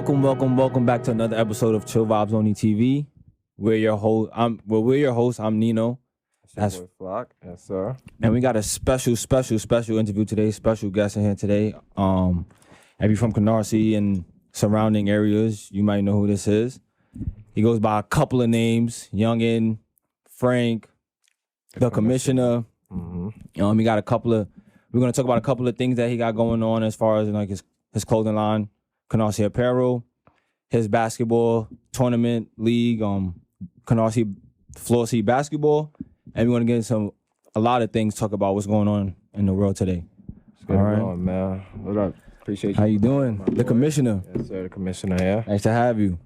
Welcome back to another episode of Chill Vibes Only TV. We're your host. We're your host. I'm Nino. That's your boy Flock. Yes, sir. And we got a special interview today. Special guest in here today. If you're from Canarsie and surrounding areas, you might know who this is. He goes by a couple of names: Youngin, Frank, the Commissioner. Mm-hmm. We got a couple of. We're gonna talk about a couple of things that he got going on as far as like his clothing line, Canarsie Apparel, his basketball tournament league, Canarsie FLOSSY basketball, and we're gonna get into a lot of things. Talk about what's going on in the world today. All right, going, man. What up? Appreciate you. How you doing? The Commissioner. Yes, sir. The Commissioner here. Nice to have you.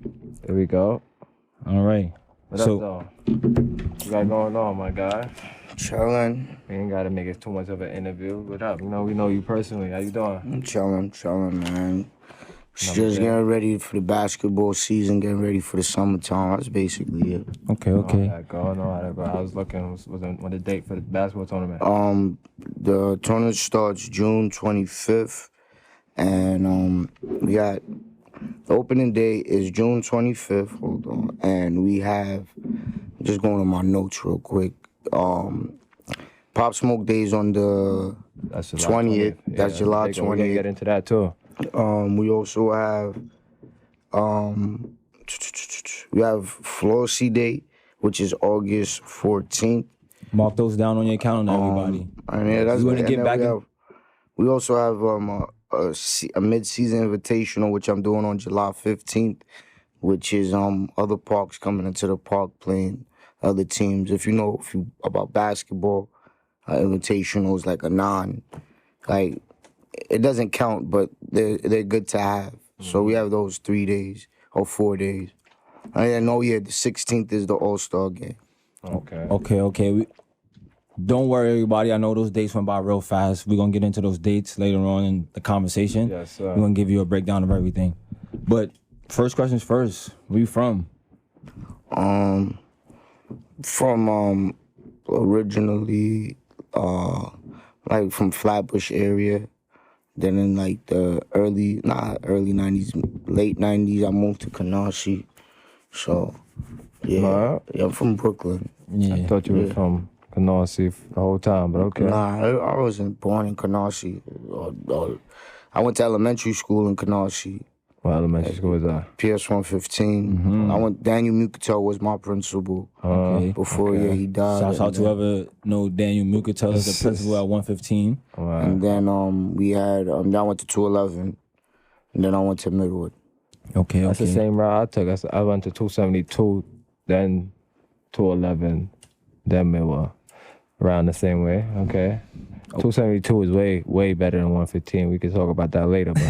Here we go. All right. What up, though? What you got going on, my guy? Chilling. We ain't gotta make it too much of an interview. What up? You know, we know you personally. How you doing? I'm chilling, man. Just getting ready for the basketball season, getting ready for the summertime. That's basically it. Okay. All that going on. I was looking. Was the date for the basketball tournament? The tournament starts June 25th, and we got the opening day is June 25th. Hold on, and we have just going on my notes real quick. Pop Smoke Days on the 20th. That's July 20th. We're gonna get into that too. We also have FLOSSY Day, which is August 14th. Mark those down on your calendar, everybody. That's going to get back. We also have a mid-season invitational, which I'm doing on July 15th, which is other parks coming into the park playing other teams. If you know about basketball, invitationals like a like. It doesn't count, but they're good to have. So we have those 3 days or 4 days. I know, the 16th is the All-Star game. Okay. Don't worry, everybody. I know those dates went by real fast. We're going to get into those dates later on in the conversation. Yes, sir. We're going to give you a breakdown of everything. But first questions first. Where you from? From originally, like from Flatbush area. Then in like the early 90s, late 90s, I moved to Canarsie. So, yeah, I'm from Brooklyn. Yeah. I thought you were from Canarsie the whole time, but okay. Nah, I wasn't born in Canarsie. I went to elementary school in Canarsie. What elementary school was that? PS 115. Mm-hmm. Daniel Mucatel was my principal before he died. Shouts out to whoever know Daniel Mucatel is the principal at 115. Right. And then we had I went to 211, and then I went to Midwood. Okay. That's the same route I took. I went to 272, then 211, then Midwood. Around the same way. Okay. 272 is way better than 115. We can talk about that later, but.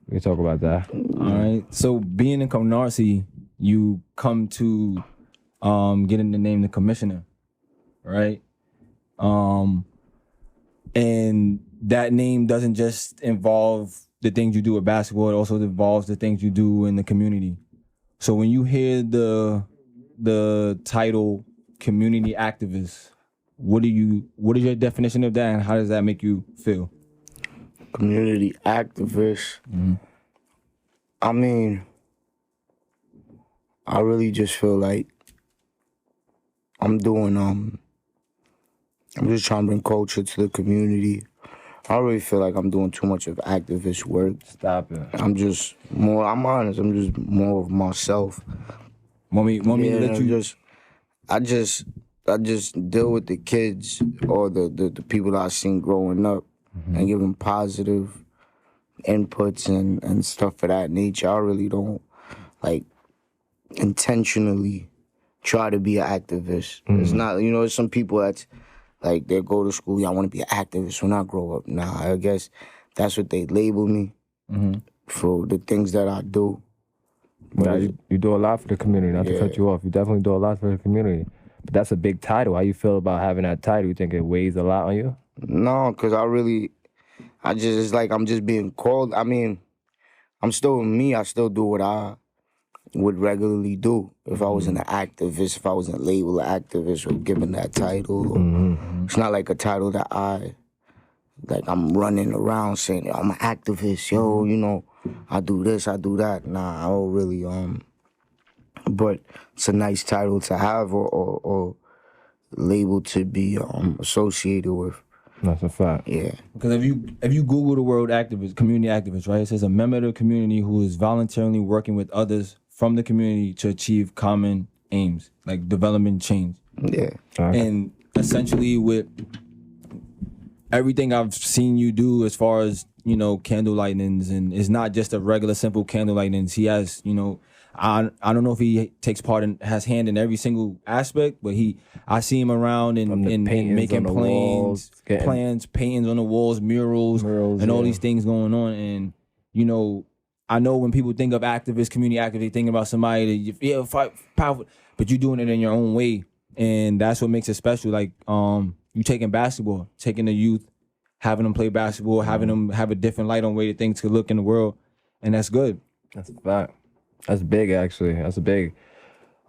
We can talk about that. All right. So being in Canarsie, you come to getting the name the Commissioner, right? And that name doesn't just involve the things you do with basketball, it also involves the things you do in the community. So when you hear the title community activist, what is your definition of that and how does that make you feel? Community activist. Mm-hmm. I mean, I really just feel like I'm just trying to bring culture to the community. I don't really feel like I'm doing too much of activist work. Stop it. I'm honest, I'm just more of myself. Want me to let you... I just deal with the kids or the people that I've seen growing up. And give them positive inputs and stuff of that nature. I really don't, intentionally try to be an activist. It's not, there's some people that's, they go to school, I want to be an activist when I grow up. Nah, I guess that's what they label me for the things that I do. But you do a lot for the community, not to cut you off. You definitely do a lot for the community. But that's a big title. How you feel about having that title? You think it weighs a lot on you? No, because it's like I'm just being called. I mean, I'm still me. I still do what I would regularly do if I was an activist, if I wasn't labeled an activist or given that title. It's not like a title that I'm running around saying, I'm an activist, yo, I do this, I do that. Nah, I don't really but it's a nice title to have or label to be associated with. That's a fact. Yeah. Because if you Google the word activist, community activist, right? It says a member of the community who is voluntarily working with others from the community to achieve common aims, like development change. Yeah. And essentially with everything I've seen you do as far as, candle lightnings, and it's not just a regular simple candle lightnings. He has, I don't know if he takes part in, has hand in every single aspect, but I see him around and making plans, paintings on the walls, murals and all these things going on. And, I know when people think of activists, community activists, they think about somebody that you feel powerful, but you're doing it in your own way. And that's what makes it special. Like, you taking basketball, taking the youth, having them play basketball, having them have a different light on way that things could look in the world. And that's good. That's a fact. That's big, actually. That's a big.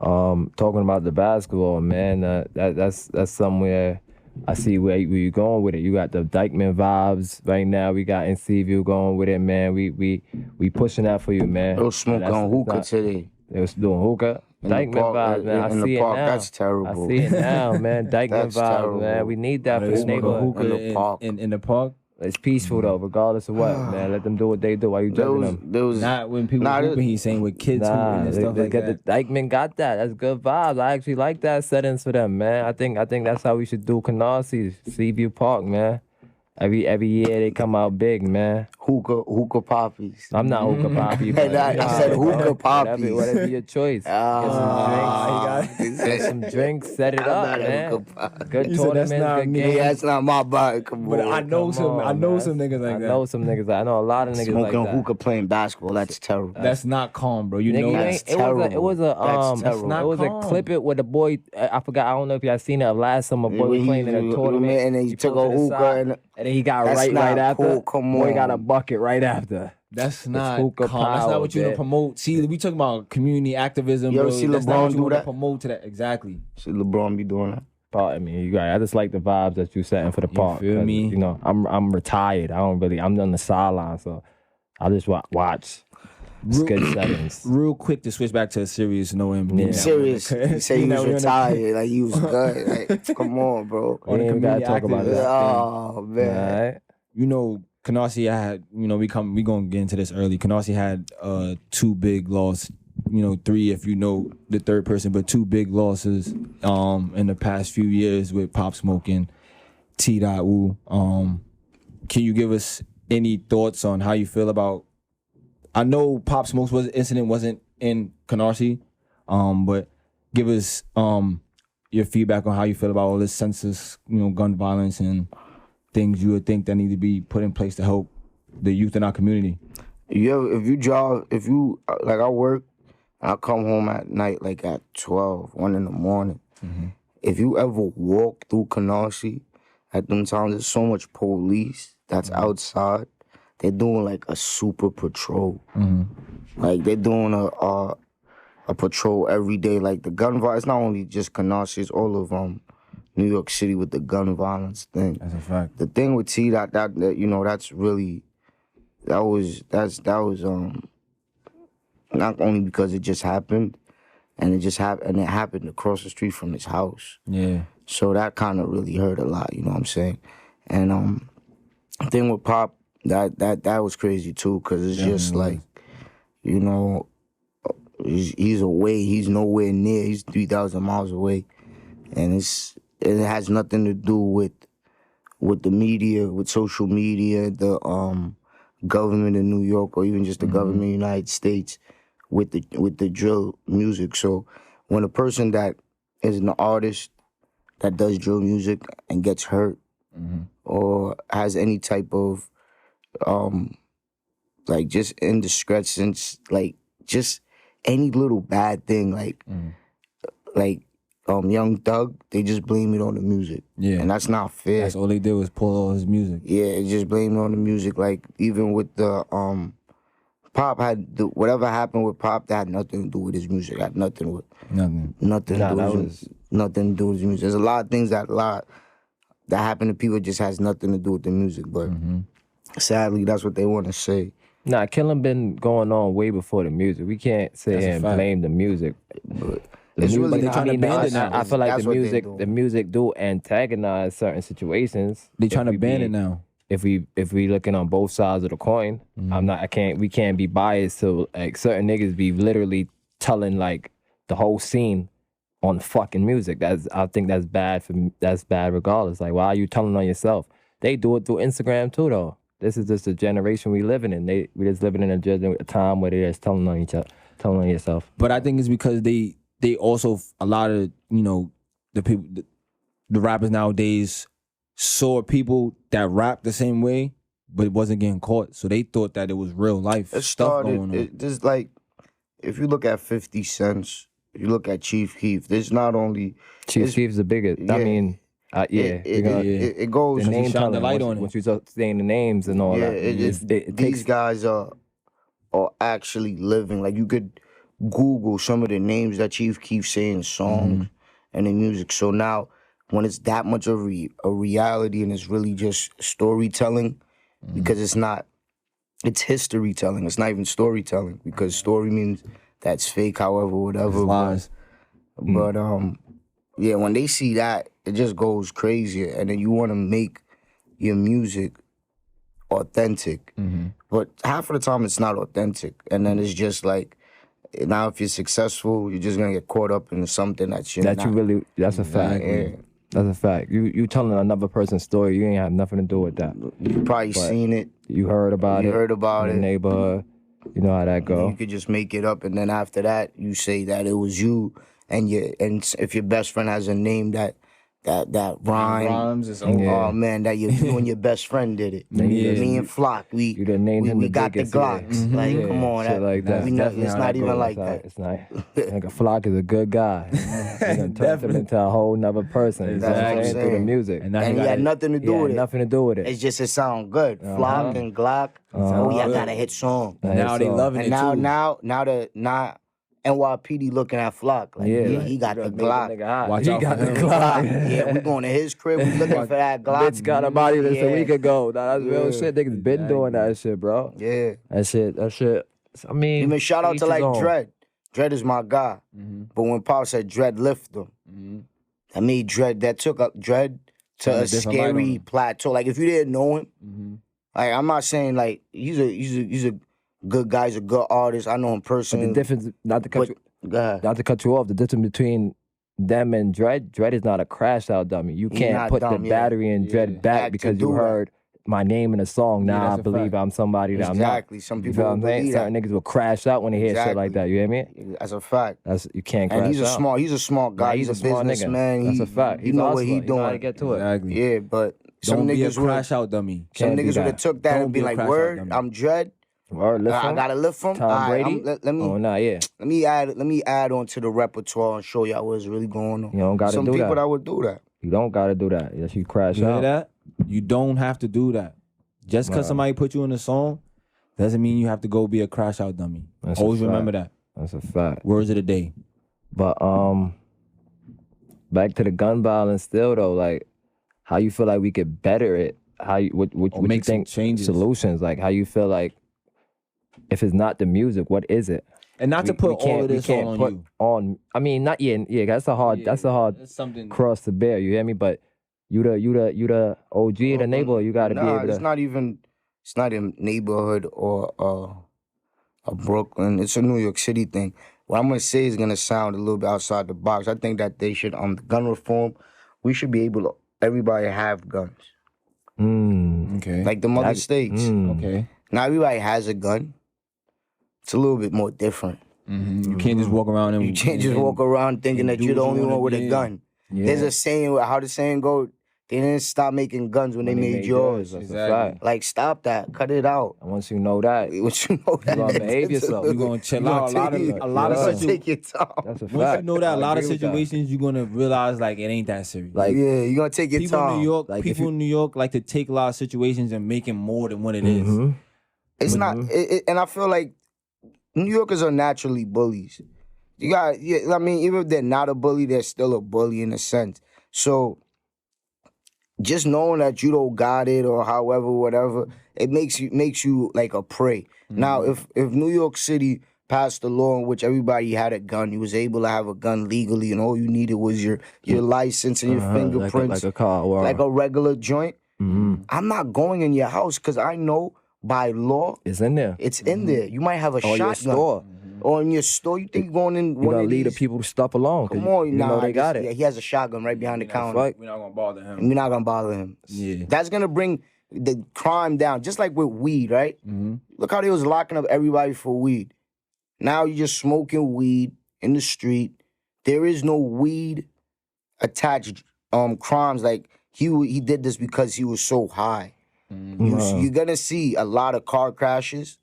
Talking about the basketball, man, that's somewhere I see where you're going with it. You got the Dykeman vibes right now. We got NCView going with it, man. We pushing that for you, man. They was smoking on hookah today. They was doing hookah. Dykeman vibes, man. I see it now. That's terrible. I see it now, man. Dykeman vibes, man. We need that for the neighborhood. In the park. In the park. It's peaceful though, regardless of what, man. Let them do what they do. Why you judging them? Not when people hooping, he's saying with kids hooping and stuff like that. The Dykeman got that. That's good vibes. I actually like that settings for them, man. I think that's how we should do Canarsie, Seaview Park, man. Every year they come out big, man. Hookah poppies. I'm not hookah poppy. But, I said hookah poppies. Whatever your choice. Get some drinks, set it up, man. Good tournaments, good games. That's not my body. Come on. But I know some niggas like that. I know some niggas. I know a lot of niggas like that. Smoking hookah playing basketball. That's terrible. That's not calm, bro. That's terrible. It was a clip it with the boy. I forgot. I don't know if y'all seen it last summer. Boy was playing in a tournament, and then he took a hookah and then he got right after. Come Boy on. got a bucket right after. That's not hookah calm. That's not what you power, to promote. See, we talking about community activism. You ever bro. see That's not LeBron what you do wanna that? promote to that. Exactly. See LeBron be doing that. Pardon me, you right. I just like the vibes that you setting for the park. feel me? I'm retired. I'm on the sideline, so I just watch. It's good settings. Real quick to switch back to a serious note. Yeah. Serious. You say you was retired. Like you was good. Like, come on, bro. We ain't gotta talk about that. Oh man. All right. Canarsie had, we gonna get into this early. Canarsie had 2 big losses, 3 if you know the third person, but 2 big losses in the past few years with Pop Smoke and T.Wu. Can you give us any thoughts on how you feel about? I know Pop Smoke's incident wasn't in Canarsie, but give us your feedback on how you feel about all this senseless, gun violence and things you would think that need to be put in place to help the youth in our community. If you I work, and I come home at night like at 12, 1 in the morning. Mm-hmm. If you ever walk through Canarsie at them times, there's so much police that's outside. They're doing like a super patrol. Mm-hmm. Like they're doing a patrol every day. Like the gun violence, it's not only just Canarsie, it's all of New York City with the gun violence thing. That's a fact. The thing with T that that's really that was not only because it just happened, and it happened across the street from his house. Yeah. So that kind of really hurt a lot, you know what I'm saying? And the thing with Pop, that was crazy too, because it's just like, he's away, he's nowhere near, he's 3,000 miles away, and it has nothing to do with the media, with social media, the government in New York, or even just the government in the United States, with the drill music. So when a person that is an artist that does drill music and gets hurt, or has any type of like just indiscretions, like just any little bad thing, like Young Thug, they just blame it on the music. Yeah. And that's not fair. That's all they did was pull all his music. Yeah, it just blamed it on the music. Like even with the Pop whatever happened with Pop, that had nothing to do with his music. Had nothing to do with his music. There's a lot of things that happen to people, just has nothing to do with the music. But sadly, that's what they want to say. Nah, killing been going on way before the music. We can't sit That's a here and fact. blame the music. It's really they not. trying to ban it now. I feel like That's the what they're music doing. do antagonize certain situations. They if trying to we ban be- it now. If we looking on both sides of the coin, we can't be biased to like certain niggas be literally telling like the whole scene on fucking music. I think that's bad that's bad regardless. Like, why are you telling on yourself? They do it through Instagram too though. This is just a generation we living in. We just living in a time where they're just telling on each other, telling on yourself. But I think it's because they also, a lot of, you know, the people, the rappers nowadays saw people that rap the same way, but it wasn't getting caught. So they thought that it was real life It stuff going on. started. There's like, if you look at 50 Cent, if you look at Chief Keef, there's not only Chief Keef's the biggest. I yeah. mean, it goes. the name shine the telling, light once, on it. once you start saying the names and all Yeah, that. these It takes guys are actually living. Like, you could Google some of the names that Chief Keef say in songs and in music. So now, when it's that much of a reality and it's really just storytelling, because it's history telling. It's not even storytelling, because story means that's fake, however, whatever. Lies. But yeah, when they see that, it just goes crazy, and then you want to make your music authentic. But half of the time it's not authentic, and then it's just like, now if you're successful, you're just gonna get caught up in something that's that's a fact. Yeah. That's a fact. You telling another person's story, you ain't have nothing to do with that. You probably seen it. You heard about You it. heard about in the it. neighborhood. You know how that go. You could just make it up, and then after that, you say that it was you, and if your best friend has a name that rhymes, it's oh man, that you and your best friend did it. Me and Flock, You done named him we the got the biggest, Glocks. Like, Yeah, come on, shit like that. it's not even like that. It's not. Like, Flock is a good guy. He done turned him into a whole nother person. Exactly. That's what I'm saying, through the saying. music. And now And he had nothing to do with it. Nothing to do with it. It's just it sound good. Flock and Glock. Oh yeah, I got a hit song. Now they loving And it too. now NYPD looking at Flock. Like, yeah, he got the Glock. Watch He out got for the him. Glock. Yeah, we going to his crib. We looking for that Glock. Bitch got a body this a Yeah. week ago. Nah, that's real shit. Niggas been doing that shit, bro. Yeah. That shit. I mean, Even shout out each to his like own. Dread. Dread is my guy. But when Paul said Dread lift him, I made Dread, that took up Dread to Shine a a different light on scary him. plateau. Like, if you didn't know him, like, I'm not saying like he's a good guy, he's a good artist. I know him But personally. the difference, not to cut Go ahead. you off, the difference between them and Dread is not a crash out dummy. You He can't not put dumb, the yeah. battery in Dread back Had to because do you that. heard my name in a song. Yeah, Now I that's a believe fact. I'm somebody that I'm not. Exactly. Some You people feel what will I'm saying? believe that. Certain niggas will crash out when they hear shit like Exactly. that. You hear me? That's a fact. You can't crash And he's out. a smart guy. Nah, he's a smart nigga. businessman. That's a fact. You He's know a what he hustler. You know how to doing. get to it. Exactly. Yeah, but some Don't be a niggas would crash out dummy. some Can't be niggas would that. have took that Don't and be been a like, crash out word, dummy. I'm Dread. Word, lift I him. gotta lift him. Tom All right, Brady. let me Oh, nah, yeah. let me add on to the repertoire and show y'all what's really going on. You don't gotta Some do people that. that would do that. You don't gotta do that. Yes, you crash You hear out. that? You don't have to do that. Just because somebody put you in a song doesn't mean you have to go be a crash out dummy. That's a Always fact. remember that. That's a fact. Words of the day. But back to the gun violence still though, like how you feel like we could better it? What you make some think changes. solutions? Like how you feel like if it's not the music, what is it? And not to put all of we this can't on put you. on. I mean, not yeah. That's a hard It's something. cross to bear. You hear me? But you the OG in the neighborhood. You got to be able to. It's not a neighborhood or a Brooklyn. It's a New York City thing. What I'm gonna say is gonna sound a little bit outside the box. I think that they should the gun reform. We should be able to everybody have guns, Okay. like the other states. Okay. Now everybody has a gun. It's a little bit more different. You can't just walk around and You can't just walk around thinking that do you're the what you only wanna one with do, a yeah. gun. Yeah. There's a saying, how the saying go, they didn't stop making guns when they made yours. That's Exactly. a fact. Like, stop that. Cut it out. And once you know that, What you know that gonna behave it's yourself. a You're little- gonna chill you out. gonna A lot of you gonna situ- take your time. that's a fact. Once you know that, a lot of I agree with that. situations you're gonna realize like it ain't that serious. Like Yeah, you're gonna take your people time. in New York, Like, if people you- in New York like to take a lot of situations and make it more than what it is. It's not, and I feel like New Yorkers are naturally bullies. You got, yeah, I mean, even if they're not a bully, they're still a bully in a sense. So just knowing that you don't got it or however, whatever, it makes you like a prey. Now, if New York City passed a law in which everybody had a gun, you was able to have a gun legally, and all you needed was your license and your fingerprints, like a car, or like a regular joint. I'm not going in your house because I know by law it's in there. it's in there. You might have a Or shotgun. your store. Or in your store. You think you're going in You one gotta of leave the these? people stuff alone. Come on, you know they got it. Yeah, he has a shotgun right behind the counter. Fuck. We're not gonna bother him. And we're not gonna bother him. Yeah. That's gonna bring the crime down, just like with weed, right? Look how they was locking up everybody for weed. Now you're just smoking weed in the street. There is no weed attached crimes. Like he did this because he was so high. You're gonna see a lot of car crashes.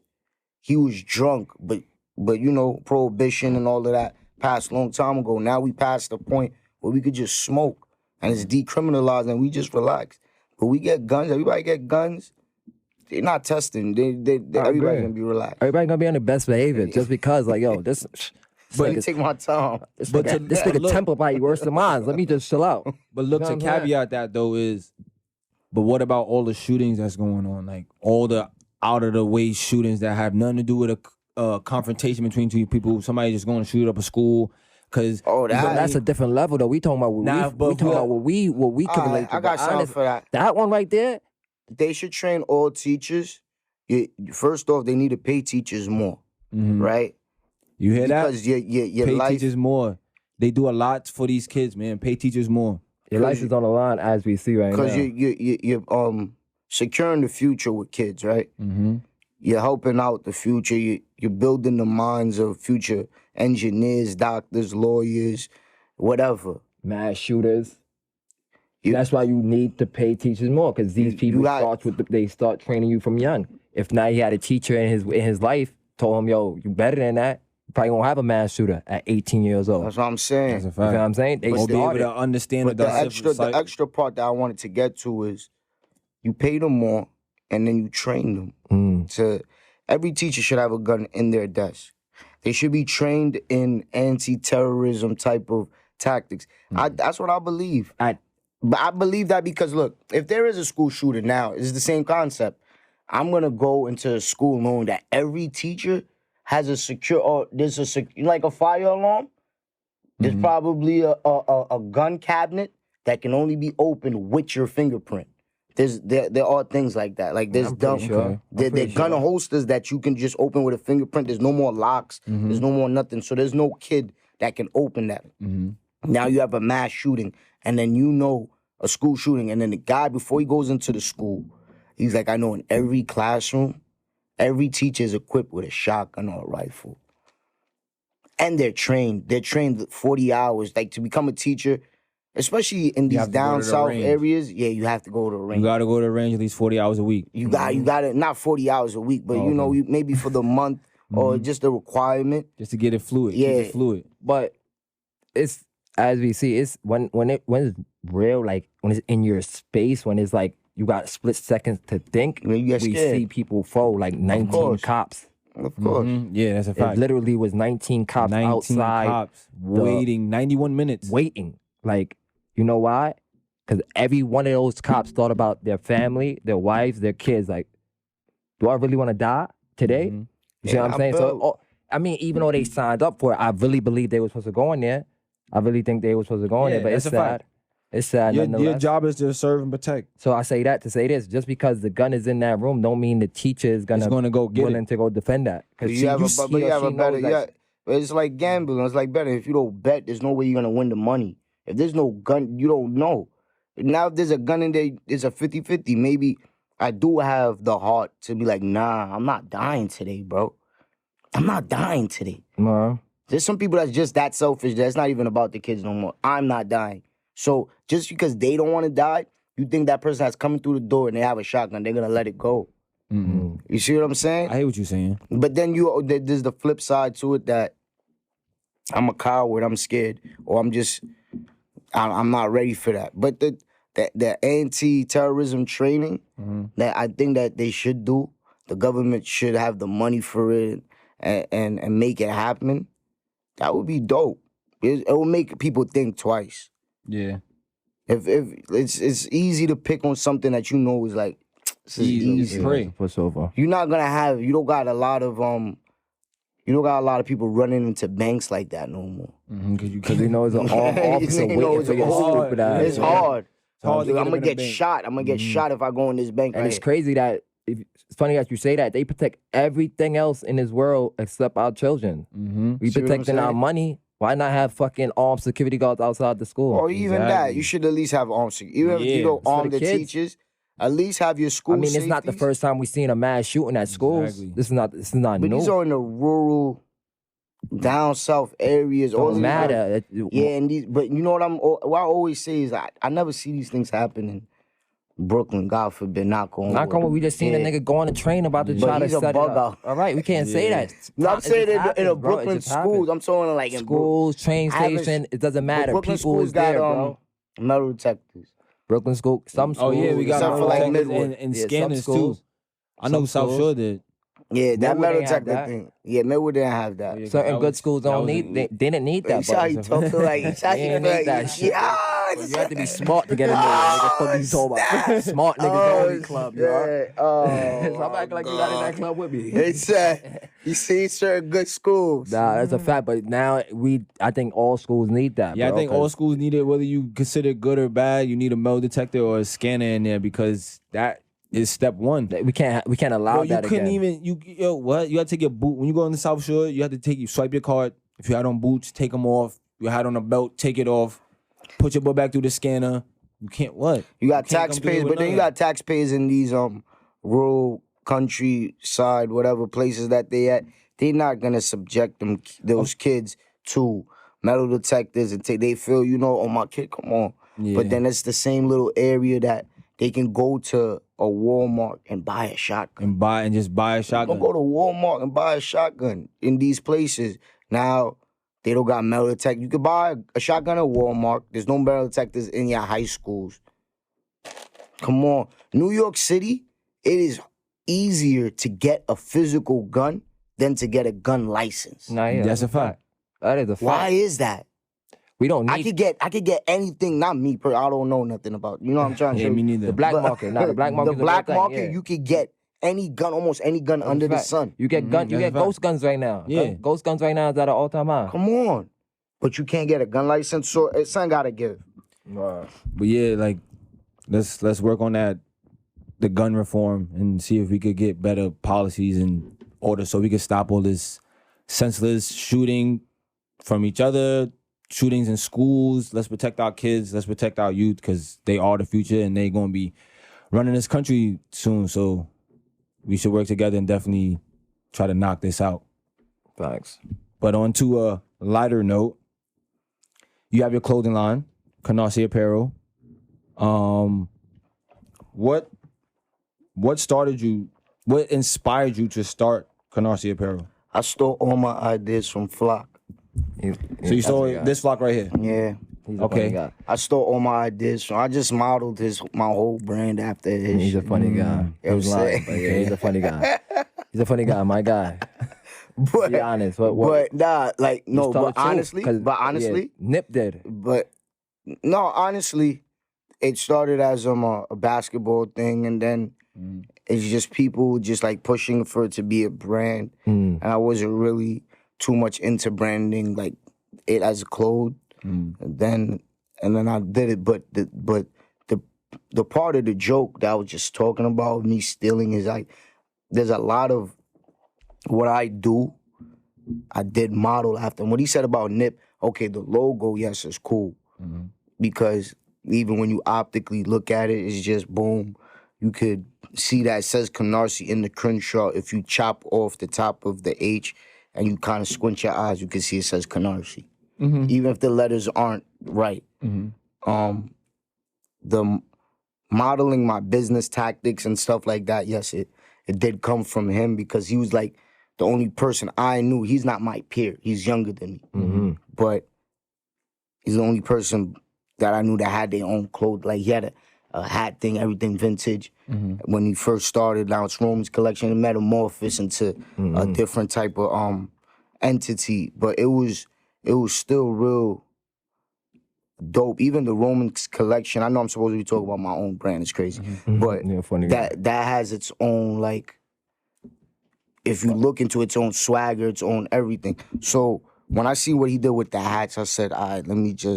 He was drunk, but you know, prohibition and all of that passed a long time ago. Now we passed the point where we could just smoke and it's decriminalized and we just relax. But we get guns, everybody get guns. They're not testing. Everybody's gonna be relaxed. Everybody gonna be on the best behavior just because, like, yo, this. But you take my time. This But nigga, to- nigga look- temper probably worse than mine. Let me just chill out. But look, You know to what I'm saying? caveat that though is, but what about all the shootings that's going on? Like all the out of the way shootings that have nothing to do with a confrontation between two people. Somebody just going to shoot up a school because Oh, But that's a different level, though. We talking about what Nah, we but talking look- about what we can All relate right, to. I got But something honest- for that. That one right there. They should train all teachers. First off, they need to pay teachers more, right? you hear that? Because your Pay life. teachers more. They do a lot for these kids, man. Pay teachers more. Your life is on the line as we see right now. Because you're securing the future with kids, right? You're helping out the future. You're building the minds of future engineers, doctors, lawyers, whatever. Mass shooters. You- That's why you need to pay teachers more, because these people they start training you from young. If now he had a teacher in his life, told him, yo, you better than that, you probably won't have a mass shooter at 18 years old. That's what I'm saying. That's a You fact. know what I'm saying? They Or be able started. to understand But the extra part that I wanted to get to is you pay them more and then you train them. Every teacher should have a gun in their desk. They should be trained in anti-terrorism type of tactics. That's what I believe. But I believe that because, look, if there is a school shooter now, it's the same concept. I'm going to go into a school knowing that every teacher has a secure, or there's like a fire alarm. There's probably a gun cabinet that can only be opened with your fingerprint. There are things like that. Like there's dumb. sure. There gun holsters that you can just open with a fingerprint. There's no more locks. There's no more nothing. So there's no kid that can open that. Now you have a mass shooting, and then you know a school shooting, and then the guy before he goes into the school, he's like, I know in every classroom, every teacher is equipped with a shotgun or a rifle. And they're trained. They're trained 40 hours. Like to become a teacher, especially in these have to go down to the south range. areas, yeah, you have to go to the range. You got to go to the range at least 40 hours a week. You got it, not 40 hours a week, but you know, maybe for the month or just a requirement. Just to get it fluid. Yeah. Keep it fluid. But it's, as we see, it's when it's real, like when it's in your space, when it's like you got split seconds to think, When you get we scared. see people fall, like 19 course. cops. Of course. Yeah, that's a It fact. literally was 19 cops 19 outside cops waiting 91 minutes. waiting. Like, you know why? Because every one of those cops thought about their family, their wives, their kids. Like, do I really want to die today? You see Yeah, what I'm I saying? felt- So, I mean, even though they signed up for it, I really believe they were supposed to go in there. I really think they were supposed to go in Yeah, there, but it's that's a fact. sad. It's sad Your nonetheless. job is to serve and protect. So I say that to say this: just because the gun is in that room, don't mean the teacher is It's gonna go get willing it. to go defend that. But Because you have a better, yeah. But it's like gambling. It's like betting. If you don't bet, there's no way you're gonna win the money. If there's no gun, you don't know. Now if there's a gun in there, it's a 50-50. Maybe I do have the heart to be like, nah, I'm not dying today, bro. I'm not dying today. There's some people that's just that selfish. That's not even about the kids no more. I'm not dying. So just because they don't want to die, you think that person that's coming through the door and they have a shotgun, they're gonna let it go. You see what I'm saying? I hear what you're saying. But then there's the flip side to it that I'm a coward, I'm scared, or I'm not ready for that. But the anti-terrorism training that I think that they should do, the government should have the money for it and make it happen. That would be dope. It will make people think twice. Yeah. If it's easy to pick on something that you know is like, This is easy. Pray. Pushover. You're not gonna have. You don't got a lot of people running into banks like that no more. Because you know it's an armed officer waiting for your stupid ass. It's hard. hard to get I'm them gonna in the get bank. shot. I'm gonna get shot if I go in this bank. And right it's here. crazy that it's funny that you say that they protect everything else in this world except our children. We See what I'm protecting our saying? money. Why not have fucking armed security guards outside the school? Or even that, Exactly. you should at least have armed security. Even if you Yeah, don't it's for arm the the kids. teachers, at least have your school. I mean, it's not the safeties. first time we've seen a mass shooting at schools. Exactly. This is not But new. these are in the rural, down south areas. all Don't these- matter. Yeah, and these. But you know what I always say is I never see these things happen in Brooklyn. God forbid, knock on Not wood. going. We just seen a Yeah. nigga go on a train about to But try to he's a set it bug up. out. All right, we can't say that. No, I'm It saying just in happens, a bro. It Brooklyn just schools. happens. I'm talking like in Schools, train haven't- station. It doesn't But matter. Brooklyn People schools is there, got bro. metal detectors. Brooklyn school. Some Oh schools. yeah, we got Except for, like, detectors Midwood. and Yeah, some scanners schools. too. I know Some South schools. Shore did. Yeah, that Midwood metal ain't have detector that. thing. Yeah, Midwood didn't have that. Yeah. Certain That good was- schools that don't was- need. They didn't need You that. see how he but- talk to like, They didn't need that shit. yeah. You have to be smart to get in there. Nigga, fuck you talking about. Smart niggas only club, you know? Oh, So I'm acting like you not in that club with me. It's you see certain good schools. Nah, that's a fact. But now I think all schools need that. Yeah, bro, I think all 'cause schools need it, whether you consider it good or bad. You need a metal detector or a scanner in there because that is step one. we can't allow Bro, you that couldn't again. even what? You had to take your boot when you go on the South Shore. You have to swipe your card. If you had on boots, take them off. You had on a belt, take it off. Put your butt back through the scanner. You can't what? You got can't come through taxpayers, with but then you none. got taxpayers in these rural countryside, whatever places that they at. They're not gonna subject those kids to metal detectors and they feel, oh my kid, come on. Yeah. But then it's the same little area that they can go to a Walmart and buy a shotgun. and just buy a shotgun. Don't go to Walmart and buy a shotgun in these places. Now, they don't got metal detectors. You could buy a shotgun at Walmart. There's no metal detectors in your high schools. Come on. New York City, it is easier to get a physical gun than to get a gun license. Nah, yeah, That's a fact. That is a fact. Why is that? We don't I need could get anything, not me, I don't know nothing about. You know what I'm trying to Yeah, show me you? neither. the black But- market. Nah, the black market. The black market, you could get any gun, almost any gun under the sun. You get gun. You that's get a fact. ghost guns right now. Yeah. Ghost guns right now is at an all-time high. Come on. But you can't get a gun license, so son gotta give. But yeah, like let's work on that, the gun reform, and see if we could get better policies and order so we could stop all this senseless shooting from each other, shootings in schools. Let's protect our kids. Let's protect our youth because they are the future and they gonna be running this country soon. So we should work together and definitely try to knock this out. Facts. But on to a lighter note, you have your clothing line, Canarsie Apparel. What started you? What inspired you to start Canarsie Apparel? I stole all my ideas from Flock. So you stole this flock right here. Yeah. He's a Okay. funny guy. I stole all my ideas from. I just modeled my whole brand after his. He's a shit. funny guy. You know He's what I'm lying, saying? but yeah, he's a funny guy. He's a funny guy, my guy. But, Be honest. What? but nah, like no. Just tell But the truth, honestly, 'cause, honestly, yeah, Nip did. but no, honestly, it started as a basketball thing, and then it's just people just like pushing for it to be a brand, and I wasn't really too much into branding like it as a clothes. And then I did it, but the part of the joke that I was just talking about me stealing is like there's a lot of what I do. I did model after. And what he said about Nip, okay, the logo, yes, is cool. Because even when you optically look at it, it's just boom. You could see that it says Canarsie in the Crenshaw. If you chop off the top of the H and you kind of squint your eyes, you can see it says Canarsie. Even if the letters aren't right. The modeling my business tactics and stuff like that, yes, it did come from him because he was like the only person I knew. He's not my peer. He's younger than me. But he's the only person that I knew that had their own clothes. Like he had a hat thing, everything vintage. When he first started, now it's Roman's collection. It metamorphosed into a different type of entity. But it was still real dope. Even the Roman collection. I know I'm supposed to be talking about my own brand. It's crazy, but Yeah, funny guy. that has its own, like, if you look into its own swagger, its own everything. So when I see what he did with the hats, I said, all right, let me do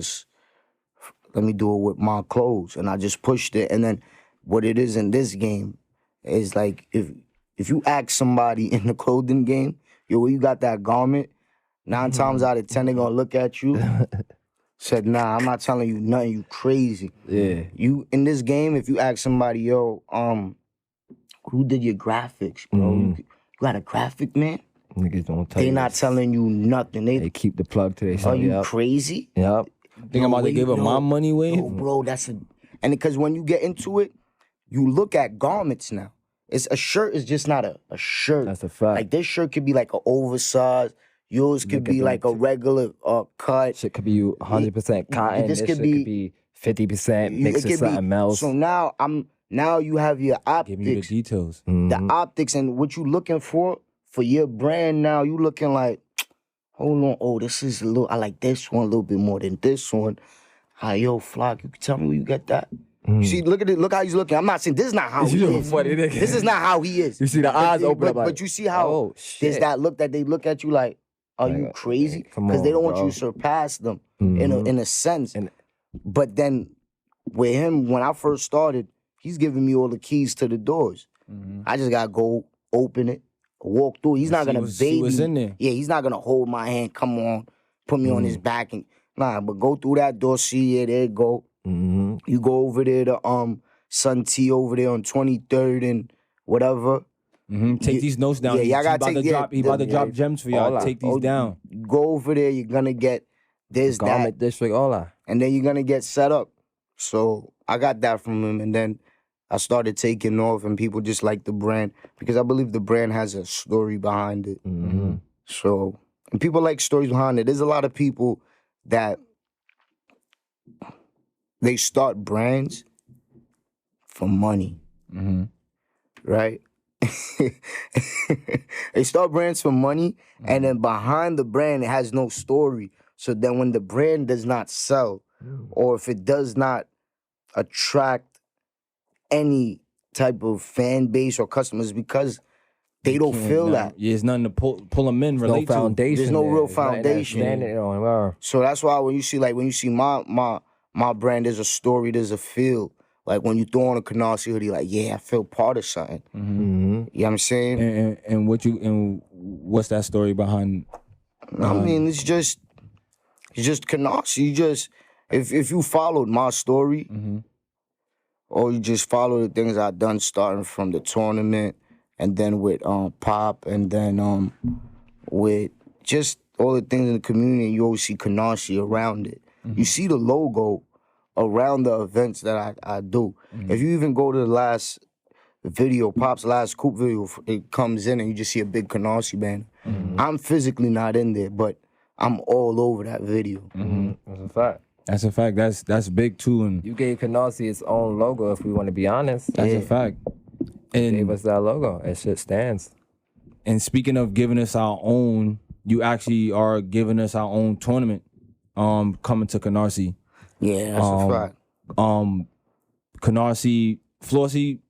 it with my clothes, and I just pushed it. And then what it is in this game is like, if you ask somebody in the clothing game, yo, where you got that garment, 9 times out of 10 they gonna look at you. Said, nah, I'm not telling you nothing. You crazy. Yeah. You in this game, if you ask somebody, yo, who did your graphics, bro? You got a graphic man? Niggas don't tell They you. not telling you nothing. They keep the plug to themselves. Are you crazy? Yep. Think I'm about to give up my money away? Yo, bro, and because when you get into it, you look at garments now. A shirt is just not a shirt. That's a fact. Like, this shirt could be like an oversized. Yours could be like a regular cut. Shit could be 100% cotton. This could be 50% mixed with something else. So now you have your optics. Give me the details. The optics and what you looking for your brand now. You looking like, hold on, oh, this is I like this one a little bit more than this one. Hi, yo, Flock, you can tell me where you got that? You see, look at it. Look how he's looking. I'm not saying this is not how he is. This is not how he is. You see the eyes open up like, but you see how oh, there's that look that they look at you like, are you crazy? Because they don't want you to surpass them in a sense. But then with him, when I first started, he's giving me all the keys to the doors. I just gotta go open it, walk through. He's not gonna baby. What's in there. Yeah, he's not gonna hold my hand. Come on, put me on his back and but go through that door. See, there you go. You go over there to Sun T over there on 23rd and whatever. Take these notes down. Yeah, y'all gotta take. He about to drop gems for y'all. Take these down. Go over there. You're gonna get this, Garment that, district, all that. and then you're gonna get set up. So I got that from him, and then I started taking off, and people just like the brand because I believe the brand has a story behind it. So, and people like stories behind it. There's a lot of people that they start brands for money, right? They start brands for money, and then behind the brand, it has no story. So then when the brand does not sell, or if it does not attract any type of fan base or customers because they don't feel that. Yeah, it's nothing to pull them in, relate no foundation. There's no real There's nothing foundation. that's standing on. So that's why when you see my brand, there's a story, there's a feel. Like when you throw on a Canarsie hoodie, like, yeah, I feel part of something. You know what I'm saying? And what's that story behind? I mean, it's just Canarsie. If you followed my story, or you just follow the things I've done starting from the tournament, and then with Pop, and then with just all the things in the community, you always see Canarsie around it. You see the logo around the events that I do. If you even go to the last video, Pop's last Coop video, it comes in and you just see a big Canarsie banner. I'm physically not in there, but I'm all over that video. That's a fact. That's a fact. That's big too, and You gave Canarsie its own logo, if we want to be honest. that's a fact. Gave And us that logo. That shit stands. and speaking of giving us our own, you actually are giving us our own tournament. Coming to Canarsie. Yeah, that's a fact. Canarsie Flossy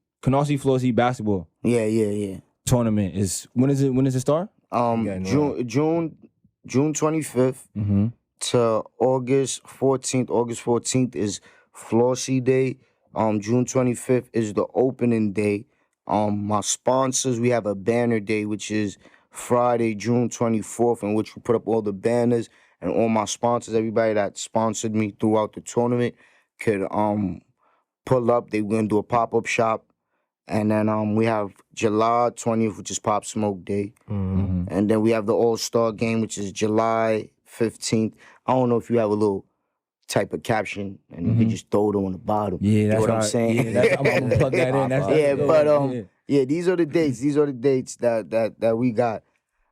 basketball Yeah. tournament is when is it start? June 25th to August 14th. August 14th is Flossy Day. June 25th is the opening day. My sponsors, we have a banner day, which is Friday, June 24th, in which we put up all the banners, and all my sponsors, everybody that sponsored me throughout the tournament, could pull up. They're gonna do a pop-up shop. And then we have July 20th, which is Pop Smoke Day. And then we have the All-Star Game, which is July 15th. I don't know if you have a little type of caption, and you can just throw it on the bottom. Yeah, You that's know what I'm right. saying? Yeah, I'm gonna plug that in. That's These are the dates. These are the dates that we got.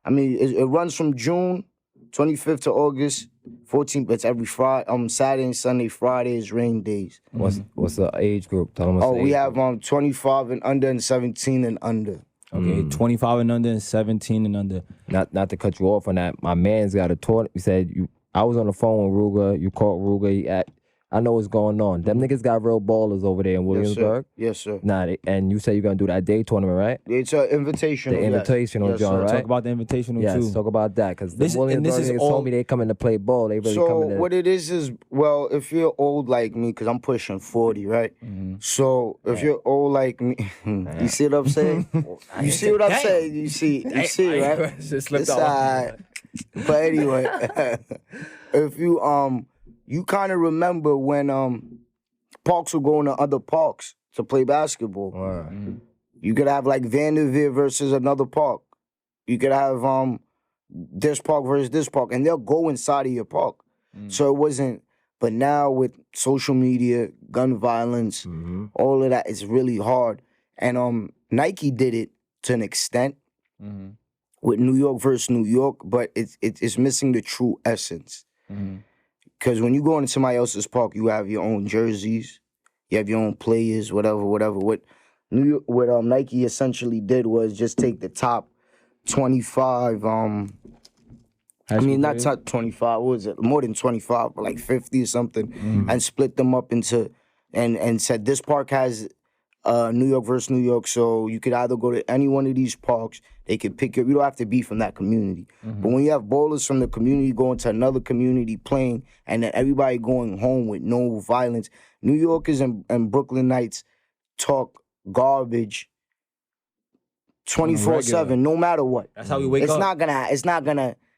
I mean, it runs from June 25th to August 14th. It's every Friday, Saturday and Sunday. Friday is rain days. What's the age group? Tell them what's the We age have group. 25 and under and 17 and under. Okay, 25 and under and 17 and under. Not to cut you off on that. My man's got a tournament. He said I was on the phone with Ruger. You called Ruger. I know what's going on. Them niggas got real ballers over there in Williamsburg. Yes, sir. Nah, and you say you're gonna do that day tournament, right? It's an invitational. The invitational, yes, John, sir. right? Talk about the invitational Yes, too. talk about that because the This Williamsburg is niggas all- told me they coming to play ball. They really So coming to. what it is, well, if you're old like me, because I'm pushing 40, right? So if you're old like me, you see what I'm saying? You see what I'm saying? You see, right? Just slipped It's off. alright. But anyway, if you kind of remember when parks were going to other parks to play basketball. You could have like Vanderveer versus another park. You could have this park versus this park, and they'll go inside of your park. So it wasn't. But now with social media, gun violence, all of that, it's really hard. And Nike did it to an extent with New York versus New York, but it's missing the true essence. Because when you go into somebody else's park, you have your own jerseys, you have your own players, whatever. What Nike essentially did was just take the top 25. Not top 25. What was it? More than 25, but like 50 or something, and split them up into and said this park has New York versus New York, so you could either go to any one of these parks. They could pick you. You don't have to be from that community. But when you have ballers from the community going to another community playing, and then everybody going home with no violence, New Yorkers and Brooklynites talk garbage 24/7, no matter what. That's how we wake up.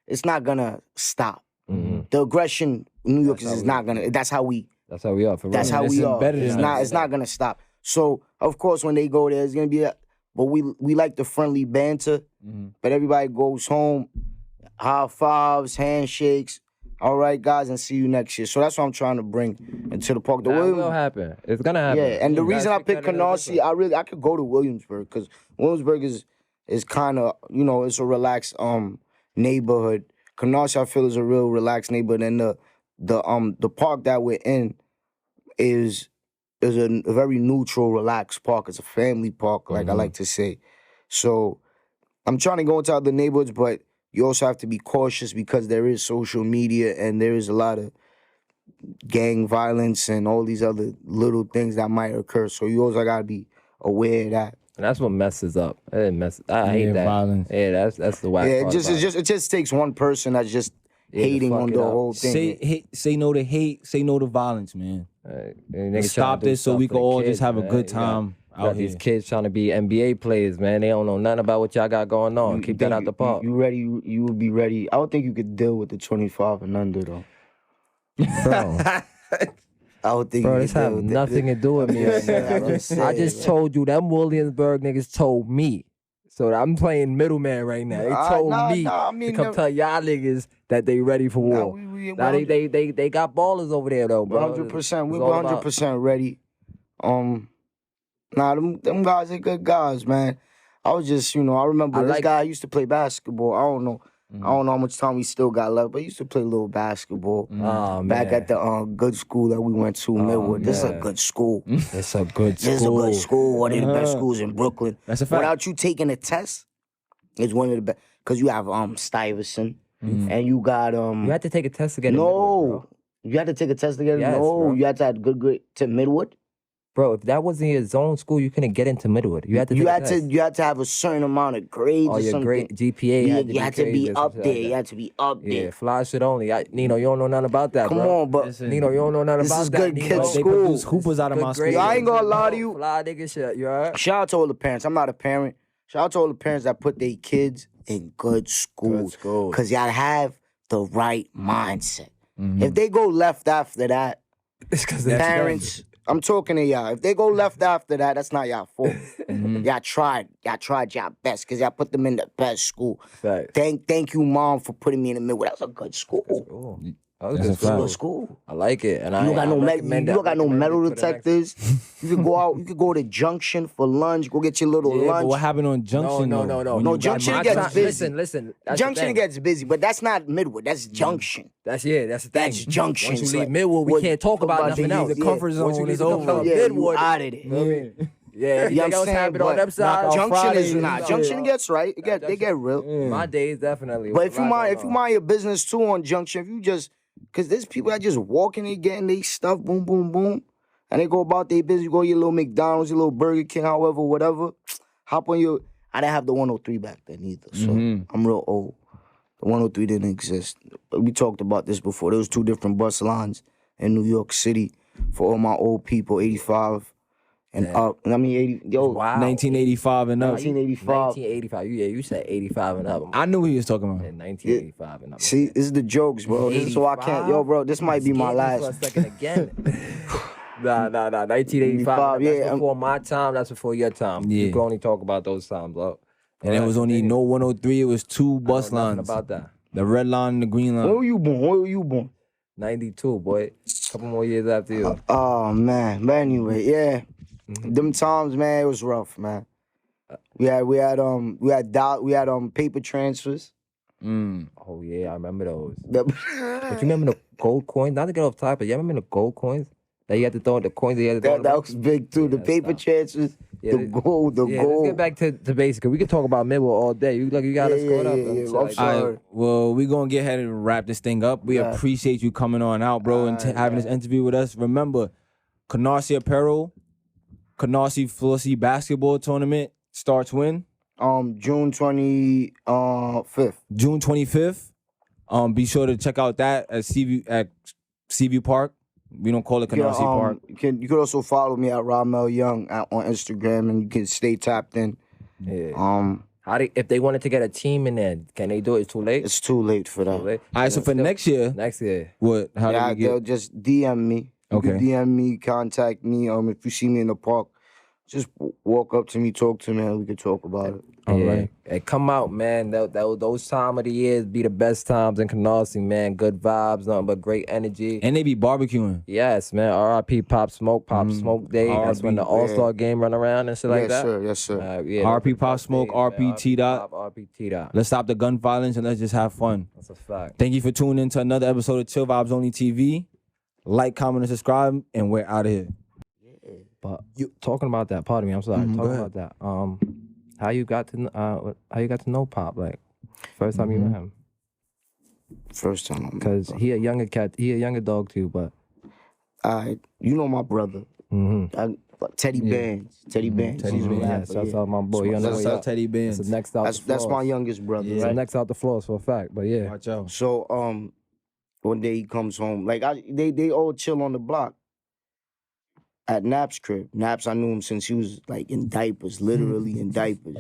It's not gonna stop. The aggression in New York is not gonna. That's how we. That's how we are. For real. That's how we are. embedded It's in not. us. It's not gonna stop. So of course, when they go there, it's gonna be. But we like the friendly banter. But everybody goes home, high fives, handshakes. All right, guys, and see you next year. So that's what I'm trying to bring into the park. That will happen. It's gonna happen. Yeah, and the You reason guys I picked pick that as a Canarsie, I could go to Williamsburg because Williamsburg is kind of, it's a relaxed neighborhood. Canarsie, I feel, is a real relaxed neighborhood, and the park that we're in is a very neutral, relaxed park. It's a family park, like I like to say. So I'm trying to go into other neighborhoods, but you also have to be cautious because there is social media and there is a lot of gang violence and all these other little things that might occur. So you also gotta be aware of that. And that's what messes up. I hate that. Violence. Yeah, that's the whack Yeah, part about it just takes one person that's just hating fuck on it the up. whole thing. Say no to hate. Say no to violence, man. Niggas Stop tryna do this so stuff we for can the all kids, just have a man. good You got- time you got out here. these kids trying to be NBA players, man. They don't know nothing about what y'all got going on. Keep that out the park. You ready? You would be ready. I don't think you could deal with the 25 and under though. Bro, I don't think. bro, you this could deal have with nothing to do with me right now. I'm just I saying, just man. told you them Williamsburg niggas told me. So I'm playing middleman right now. They told me I to mean, come tell y'all niggas that they ready for war. Now they got ballers over there though, bro. 100%. We It's all about- 100% ready. Them guys are good guys, man. I was just, I remember this guy used to play basketball. I don't know how much time we still got left, but he used to play a little basketball. Oh, Back man. at the good school that we went to, Millwood. This is a man. good school. It's a good This is a school. good school. One of the best schools in Brooklyn. That's a fact. Without you taking a test, it's one of the best. Because you have Stuyvesant, and you got You had to take a test to get in Midwood, no. You had to take a test to get in. Yes, No, bro. you had to have good grade to Midwood. bro. If that wasn't your zone school, you couldn't get into Midwood. You had to. You take a had to test. you had to have a certain amount of grades Oh, or your something. grade GPA You had to crazy be or some up shit there. like You that. had to be up Yeah, there. fly shit only. Nino, you don't know nothing about that, Come bro. on, but Listen, Nino, you don't know nothing This about is that. good Nino. kid They school. produce hoopers out of Good my grades. school. I ain't gonna lie to you. Fly nigga shit. You alright? Shout out to all the parents. I'm not a parent. Shout out to all the parents that put their kids in good schools. schools. Because y'all have the right mindset. If they go left after that, It's because parents, I'm talking to y'all. If they go left after that, that's not y'all fault. Y'all tried y'all best because y'all put them in the best school. Facts. Thank you, Mom, for putting me in the middle. That was a good school. Cool. That was That's good a fact. school. Good school. I like it, and You I don't got no recommend you that. don't got no Recommend metal it to the next- detectors. You could go out. You could go to Junction for lunch. Go get your little Yeah, but lunch. what happened on Junction? No. though? No, When No, you got Junction my gets time- busy. Listen. That's the Junction thing. gets busy, but that's not Midwood. That's Junction. That's the thing. That's Junction. Once you It's leave like- Midwood, we what- can't talk about about nothing the- else. the comfort Once you zone leave is the comfort over. of Yeah, you Midwood, out of there. you know what I mean? Yeah, You know everything what I'm else saying? happened on But them sides. Junction Fridays is and not. shit. Junction gets right. They get real. My days definitely. But if you mind your business too on Junction, if you just Because there's people that just walking and getting they stuff, boom, boom, boom. And they go about their business. You go to your little McDonald's, your little Burger King, however, whatever. Hop on your... I didn't have the 103 back then either, so I'm real old. The 103 didn't exist. We talked about this before. There was 2 different bus lines in New York City for all my old people, 85 and up. I mean, 80... Yo, Wow. 1985 and up. 1985. 1985. You said 85 and up. I knew what he was talking about. Yeah, 1985 and up. See, this is the jokes, bro. This is why I can't... Yo, bro, this might be my last... For a second again. Nah. 1985. Yeah, That's before my time. That's before your time. Yeah. You can only talk about those times, bro. And it was only no 103. It was 2 bus Nothing lines. about that. The red line and the green line. When were you born? 92, boy. Couple more years after you. Oh, man. But anyway, yeah. Them times, man, it was rough, man. We had paper transfers. Oh yeah, I remember those. That- But you remember the gold coins? Not to get off topic, but you remember the gold coins that you had to throw the coins that you had to throw? that was big too. The paper transfers, Yeah, the gold. Let's get back to basic. We could talk about Midwell all day. You got us caught up. yeah. and shit I'm like sorry. that. All right, well, we're going to get ahead and wrap this thing up. We appreciate you coming on out, bro, and having this interview with us. Remember, Canarsie Apparel, Canarsie Flossy basketball tournament starts when? June 25th. June 25th. Be sure to check out that at Seaview Park. We don't call it Canarsie Park. You could also follow me at Ramel Young on Instagram, and you can stay tapped in. Yeah. If they wanted to get a team in there, can they do it? It's too late. It's too late for that. Too late? All right, so for next year, Next year. what? How do we They'll get? just DM me. You can Okay. DM me, contact me. If you see me in the park, just walk up to me, talk to me, and we can talk about it. All Yeah. right. Hey, come out, man. Those time of the years be the best times in Canarsie, man. Good vibes, nothing but great energy. And they be barbecuing. Yes, man. R.I.P. Pop Smoke Day. That's when the All-Star game run around and shit like that. Yes, sir. Yeah, R.P. that's Pop the Smoke, best days, R.P. man. T-Dot. R.P. T-Dot. Let's stop the gun violence and let's just have fun. That's a fact. Thank you for tuning in to another episode of Chill Vibes Only TV. Like, comment, and subscribe, and we're out of here. But you talking about that? Pardon me. I'm sorry. Go Talking ahead. about that. How you got to know Pop? Like first time you met him? First time I met Because he a younger cat. He a younger dog too. But you know my brother. Teddy Bands. Teddy Bands. Teddy He's a Bands. rapper, yes, that's yeah. how my boy. You on the That's way how up. Teddy Bands. That's the next out. That's my youngest brother, Yeah. It's right? the next out the floors for a fact. But yeah. Watch out. So one day he comes home. Like they all chill on the block at Nap's crib. Naps, I knew him since he was like in diapers, literally in diapers.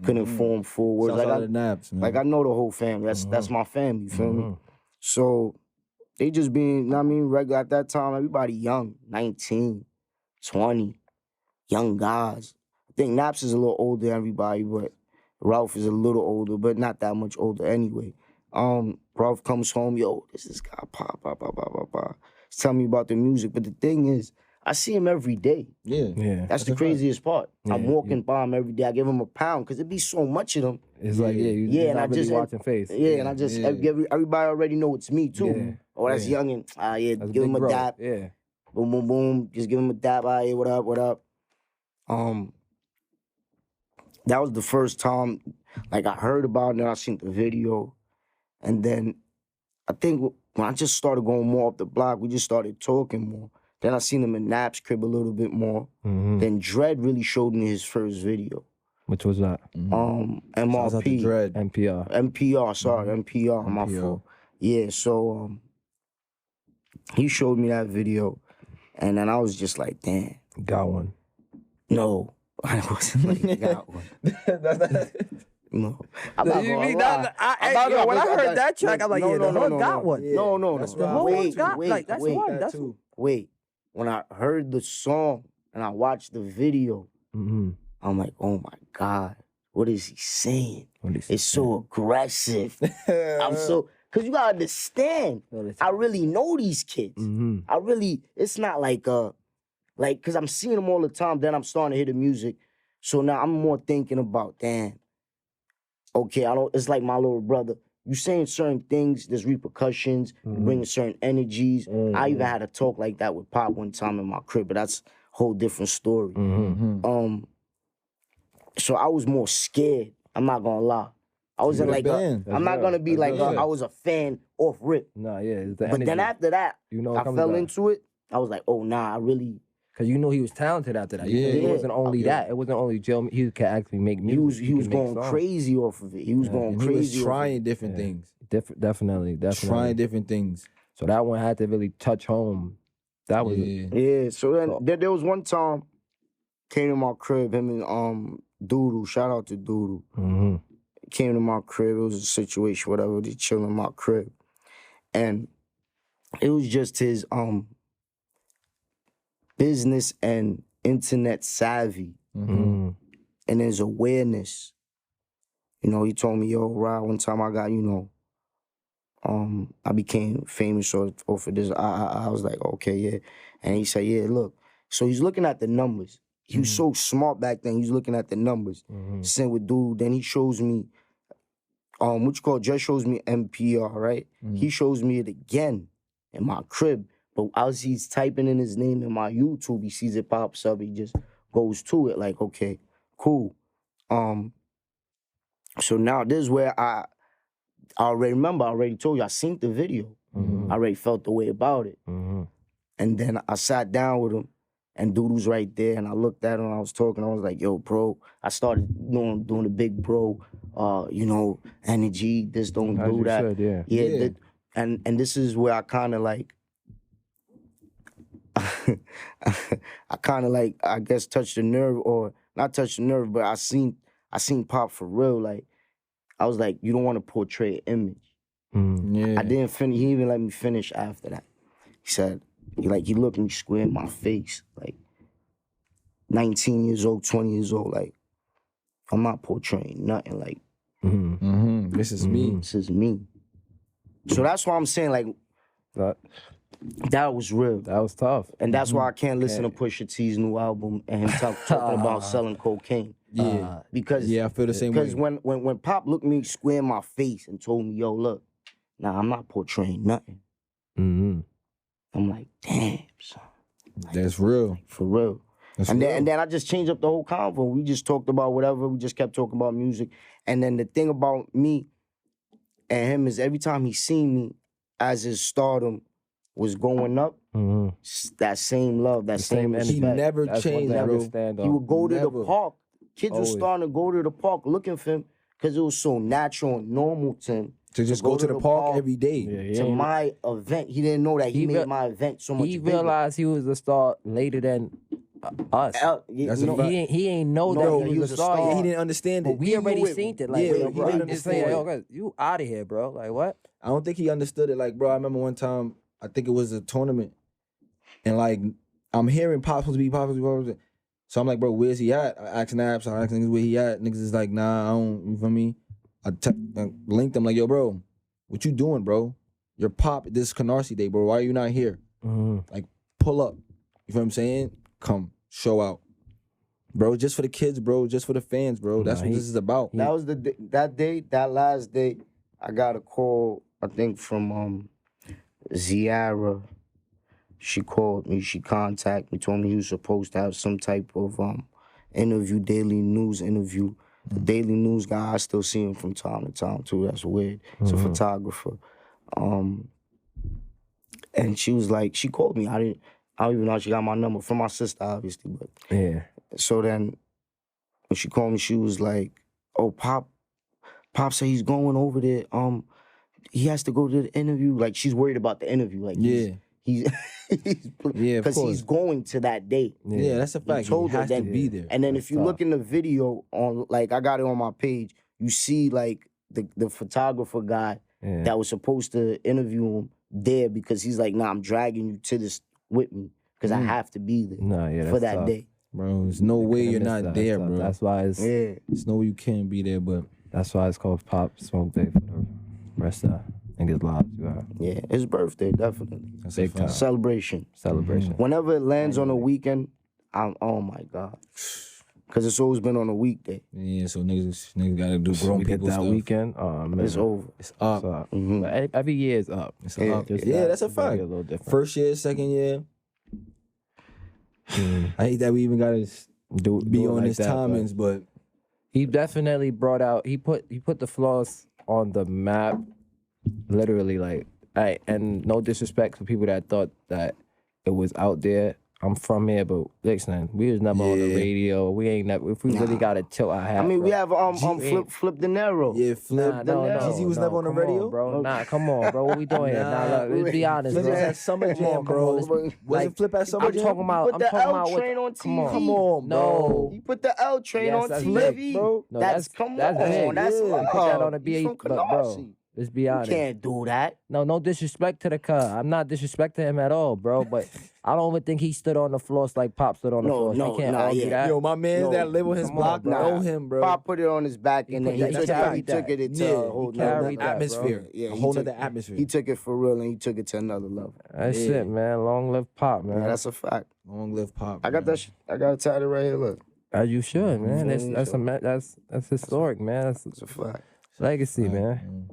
Couldn't form full words. Shouts Like out to Naps, man. Like I know the whole family. That's my family, you feel me? So they just being, regular at that time, everybody young, 19, 20, young guys. I think Naps is a little older than everybody, but Ralph is a little older, but not that much older anyway. Ralph comes home, yo, this is guy, Pop. He's telling me about the music. But the thing is, I see him every day. Yeah. That's the craziest part. I'm walking by him every day. I give him a pound because it be so much of them. It's like you and not I really just watching face. and I just everybody already know it's me too. Yeah. Oh, that's young and That's give him big a bro. dap. Yeah. Boom, boom, boom. Just give him a dap. What up? That was the first time like I heard about it and I seen the video. And then I think when I just started going more up the block, we just started talking more. Then I seen him in Nap's crib a little bit more. Then Dredd really showed me his first video. Which was that? Shouts out to MRP. Dread. NPR. NPR, my fault. Yeah, so he showed me that video, and then I was just like, damn. Got one. No, I wasn't like, got one. No. I'm not gonna lie. When I heard that track, I'm like, yeah, the hood got one. No. The whole hood got, like, that's one. That's one. Wait. When I heard the song and I watched the video, I'm like, oh my God, what is he saying? It's so aggressive. Cause you gotta understand, I really know these kids. It's not like, cause I'm seeing them all the time, then I'm starting to hear the music. So now I'm more thinking about, damn, okay, it's like my little brother. You saying certain things, there's repercussions, bringing certain energies. I even had a talk like that with Pop one time in my crib, but that's a whole different story. So I was more scared. I'm not gonna lie. I wasn't like, I'm not gonna be like, I was a fan off rip. Nah, yeah. It's the But then energy. after that, You know, I fell into it. I was like, oh, nah, I really... Because you know he was talented after that. Yeah. It wasn't only that. It wasn't only Joe. He could actually make music. He was could make going songs. crazy off of it. He was going And crazy. he was trying different Yeah. things. Definitely. Trying different things. So that one had to really touch home. That was Yeah. So then there was one time, came to my crib, him and Doodle. Shout out to Doodle. Mm-hmm. Came to my crib. It was a situation, whatever. They chilling in my crib, and it was just his business and internet savvy Mm-hmm. and his awareness. You know, he told me, yo, Rod, one time I got, I became famous off of this. I was like, okay, yeah. And he said, yeah, look. So he's looking at the numbers. He was so smart back then. He was looking at the numbers. Sent with Dude. Then he shows me, just shows me NPR, right? He shows me it again in my crib. But as he's typing in his name in my YouTube, he sees it pops up. He just goes to it like, okay, cool. So now this is where I already remember, I already told you, I seen the video. I already felt the way about it. And then I sat down with him, and Dude was right there, and I looked at him, I was talking, I was like, yo, bro, I started doing the big bro, energy, this don't do that. Should, Yeah. And this is where I kind of like, I guess touched the nerve, or not touched the nerve, but I seen Pop for real. Like, I was like, you don't want to portray an image. Yeah. I didn't finish. He even let me finish after that. He said, he looked me square in my face, like 19 years old, 20 years old. Like, I'm not portraying nothing. Like, This is me. this is me. So that's why I'm saying, like, that was real. That was tough. And that's why I can't listen to Pusha T's new album and him talking about selling cocaine. Yeah. Because I feel the same way. Because when Pop looked me square in my face and told me, yo, look, nah, I'm not portraying nothing. I'm like, damn, son. Like, That's real. for real. That's And real. then I just changed up the whole convo. We just talked about whatever. We just kept talking about music. And then the thing about me and him is every time he seen me as his stardom was going up, that same love, that same energy. respect. He never That's changed, one thing I bro. can stand He on. would go to the Never. park. Kids Always. were starting to go to the park looking for him because it was so natural and normal to him. To just go to the park every day. Yeah, he To ain't- my event. He didn't know that he He made re- my event so much He bigger. realized he was a star later than us. That's a fact. He ain't know No, that he was a star. Yeah, yet. he didn't understand it. But we already seen it. Like, Yeah, yo, he bro, didn't it's like, understand yo, it. guys, you out of here, bro. Like, what? I don't think he understood it. Like, bro, I remember one time, I think it was a tournament, and like, I'm hearing Pop supposed to be. So I'm like, bro, where's he at? I asked Naps, I asked niggas where he at. Niggas is like, nah, I don't, you feel me? I linked them like, yo, bro, what you doing, bro? Your Pop, this Canarsie Day, bro. Why are you not here? Like, pull up. You feel what I'm saying? Come, show out. Bro, just for the kids, bro. Just for the fans, bro. That's what this is about. That was that last day, I got a call, I think, from Ziara. She called me, she contacted me, told me he was supposed to have some type of interview, daily news interview. The Daily News guy, I still see him from time to time too. That's weird. He's a photographer. And she was like, she called me. I don't even know how she got my number from my sister, obviously. But Yeah. so then when she called me, she was like, oh, Pop said he's going over there. He has to go to the interview. Like, she's worried about the interview. Like, Yeah. he's Yeah, of because course. he's going to that day. Yeah, that's a fact. He told her has to that- be there. And then That's if you tough. look in the video on, like, I got it on my page, you see like the photographer guy Yeah. that was supposed to interview him there because he's like, nah, I'm dragging you to this with me because I have to be there No, yeah, for that's that tough. day. Bro, there's no way Could've you're missed not that. there, That's tough. bro. That's why it's Yeah. There's no way you can't be there, but called Pop Smoke Day for the rest of niggas' lives. You got Yeah, his birthday, definitely. that's Big a fact. time. Celebration. celebration. Whenever it lands on a weekend, oh my God. Because it's always been on a weekday. Yeah, so niggas gotta do So grown we get people that stuff. weekend. Oh man, It's over. It's up. So, Mhm. but every year is up. It's Yeah. up. Just Yeah, that's a it's gonna be fact. A little different. First year, second year. I hate that we even gotta do be it on like his that, but timings, but he definitely brought out. He put the Floss on the map literally like, and no disrespect to people that thought that it was out there. I'm from here, but listen, we was never on the radio. We ain't never. If we really got to tilt our hat, I mean, bro. we have Flip De Niro. Yeah, Flip. Jeezy was never on the come radio? bro. Nah, come on, bro. What we doing here? Nah, look, let's be honest, Flip bro. was at Summer Jam, bro. Wasn't Flip at Summer I'm Jam? talking about. Put the L Train on TV. Come on, bro. No. He put the L Train on that's TV, big, bro. No, that's big. That's Yeah, put that on a He's BA, from bro. Canarsie. Let's be honest. You can't do that. No disrespect to the cuz. I'm not disrespecting him at all, bro. But I don't even think he stood on the floss like Pop stood on the floss. You can't argue that. Yo, my man that live on his block, know him, bro. Pop put it on his back and then he took it into a whole nother atmosphere. Yeah, a whole nother atmosphere. He took it for real and he took it to another level. That's it, man. Long live Pop, man. Yeah, that's a fact. Long live Pop. I got that shit. I got it tatted right here. Look. As you should, man. That's historic, man. That's a fact. Legacy, man.